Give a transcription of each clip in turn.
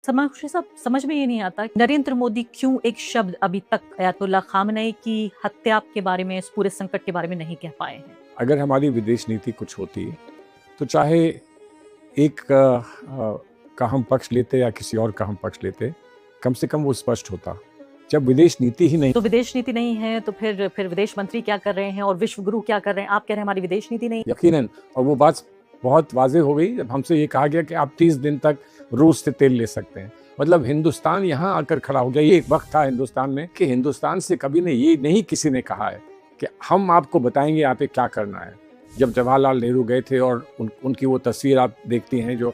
समाक्षी साहब, समझ में ये नहीं आता नरेंद्र मोदी क्यों एक शब्द अभी तक अयातुल्ला खामनेई की हत्या के बारे में, इस पूरे संकट के बारे में नहीं कह पाए हैं। अगर हमारी विदेश नीति कुछ होती तो चाहे एक का हम पक्ष लेते या किसी और का हम पक्ष लेते, कम से कम वो स्पष्ट होता। जब विदेश नीति ही नहीं तो विदेश नीति नहीं है तो फिर विदेश मंत्री क्या कर रहे हैं और विश्व गुरु क्या कर रहे हैं? आप कह रहे हैं हमारी विदेश नीति नहीं। यकीनन, और वो बात बहुत वाज़ेह हो गई जब हमसे ये कहा गया कि आप 30 दिन तक रूस से तेल ले सकते हैं। मतलब हिंदुस्तान यहाँ आकर खड़ा हो गया। ये एक वक्त था हिंदुस्तान में कि हिंदुस्तान से कभी ये नहीं किसी ने कहा है कि हम आपको बताएंगे यहाँ पे क्या करना है। जब जवाहरलाल नेहरू गए थे और उनकी वो तस्वीर आप देखती हैं जो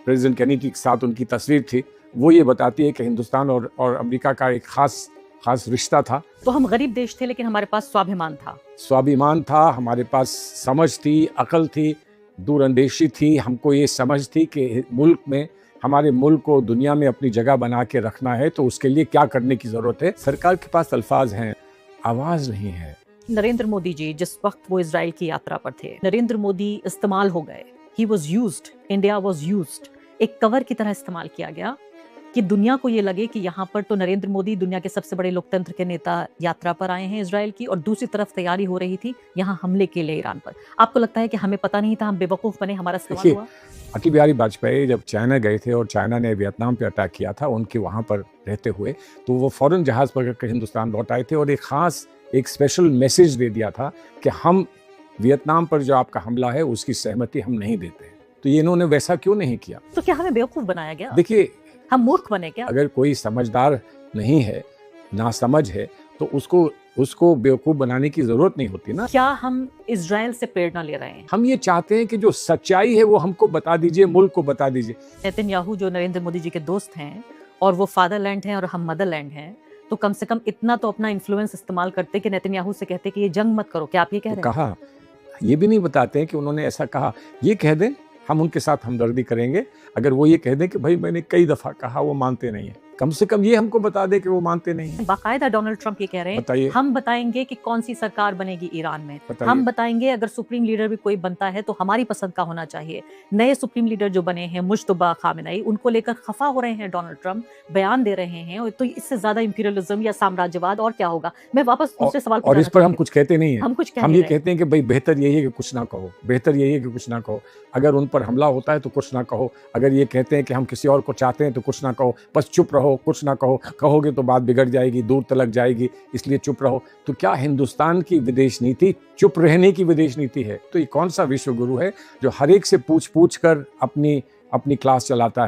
प्रेसिडेंट केनेडी के साथ उनकी तस्वीर थी, वो ये बताती है कि हिंदुस्तान और अमेरिका का एक खास रिश्ता था। तो हम गरीब देश थे लेकिन हमारे पास स्वाभिमान था, हमारे पास समझ थी, अकल थी, दूरअंदेशी थी। हमको ये समझ थी कि मुल्क में, हमारे मुल्क को दुनिया में अपनी जगह बना के रखना है तो उसके लिए क्या करने की ज़रूरत है। सरकार के पास अल्फाज हैं, आवाज़ नहीं है। नरेंद्र मोदी जी जिस वक्त वो इजराइल की यात्रा पर थे, नरेंद्र मोदी इस्तेमाल हो गए। He was used, India was used, एक कवर की तरह इस्तेमाल किया गया कि दुनिया को ये लगे कि यहाँ पर तो नरेंद्र मोदी दुनिया के सबसे बड़े लोकतंत्र के नेता यात्रा पर आए हैं इजराइल की, और दूसरी तरफ तैयारी हो रही थी यहाँ हमले के लिए ईरान पर। आपको लगता है कि हमें पता नहीं था, हम बेवकूफ़ बने, हमारा इस्तेमाल हुआ? अटल बिहारी वाजपेयी जब चाइना गए थे और चाइना ने वियतनाम पे अटैक किया था, उनके वहाँ पर रहते हुए, तो वो फ़ौरन जहाज़ पकड़ कर हिंदुस्तान लौट आए थे और एक स्पेशल मैसेज दे दिया था कि हम वियतनाम पर जो आपका हमला है उसकी सहमति हम नहीं देते। तो ये इन्होंने वैसा क्यों नहीं किया? तो क्या हमें बेवकूफ़ बनाया गया? देखिए, हम मूर्ख बने क्या? अगर कोई समझदार नहीं है, नासमझ है, तो उसको बेवकूफ़ बनाने की ज़रूरत नहीं होती ना। क्या हम इजराइल से प्रेरणा ले रहे हैं? हम ये चाहते हैं कि जो सच्चाई है वो हमको बता दीजिए, मुल्क को बता दीजिए। नेतन्याहू जो नरेंद्र मोदी जी के दोस्त हैं और वो फादरलैंड हैं और हम मदरलैंड हैं, तो कम से कम इतना तो अपना इन्फ्लुएंस इस्तेमाल करते कि नेतन्याहू से कहते कि ये जंग मत करो। क्या आप ये कह रहे हैं? कहा, ये भी नहीं बताते हैं कि उन्होंने ऐसा कहा। ये कह दें हम उनके साथ हमदर्दी करेंगे। अगर वो ये कह दें कि भाई मैंने कई दफ़ा कहा, वो मानते नहीं है, कम से कम ये हमको बता दे कि वो मानते नहीं है। बाकायदा डोनाल्ड ट्रंप ये कह रहे हैं, बताइए। हम बताएंगे कि कौन सी सरकार बनेगी ईरान में, बताइए। हम बताएंगे अगर सुप्रीम लीडर भी कोई बनता है तो हमारी पसंद का होना चाहिए। नए सुप्रीम लीडर जो बने हैं मुश्तबा खामेनेई, उनको लेकर खफा हो रहे हैं डोनाल्ड ट्रंप, बयान दे रहे हैं। तो इससे ज्यादा इंपीरियलिज्म या साम्राज्यवाद और क्या होगा? मैं वापस दूसरे सवाल और इस पर हम कुछ कहते नहीं है। हम ये कहते हैं कि भाई बेहतर यही है कि कुछ ना कहो, बेहतर यही है कि कुछ ना कहो। अगर उन पर हमला होता है तो कुछ ना कहो। अगर ये कहते हैं कि हम किसी और को चाहते हैं तो कुछ ना कहो, बस चुप रहो, कुछ ना कहो। कहोगे तो बात बिगड़ जाएगी, दूर तलक जाएगी, इसलिए चुप रहो। तो क्या हिंदुस्तान की विदेश नीति चुप रहने की विदेश नीति है? तो ये कौन सा विश्व गुरु है जो हर एक से पूछ कर अपनी क्लास चलाता है?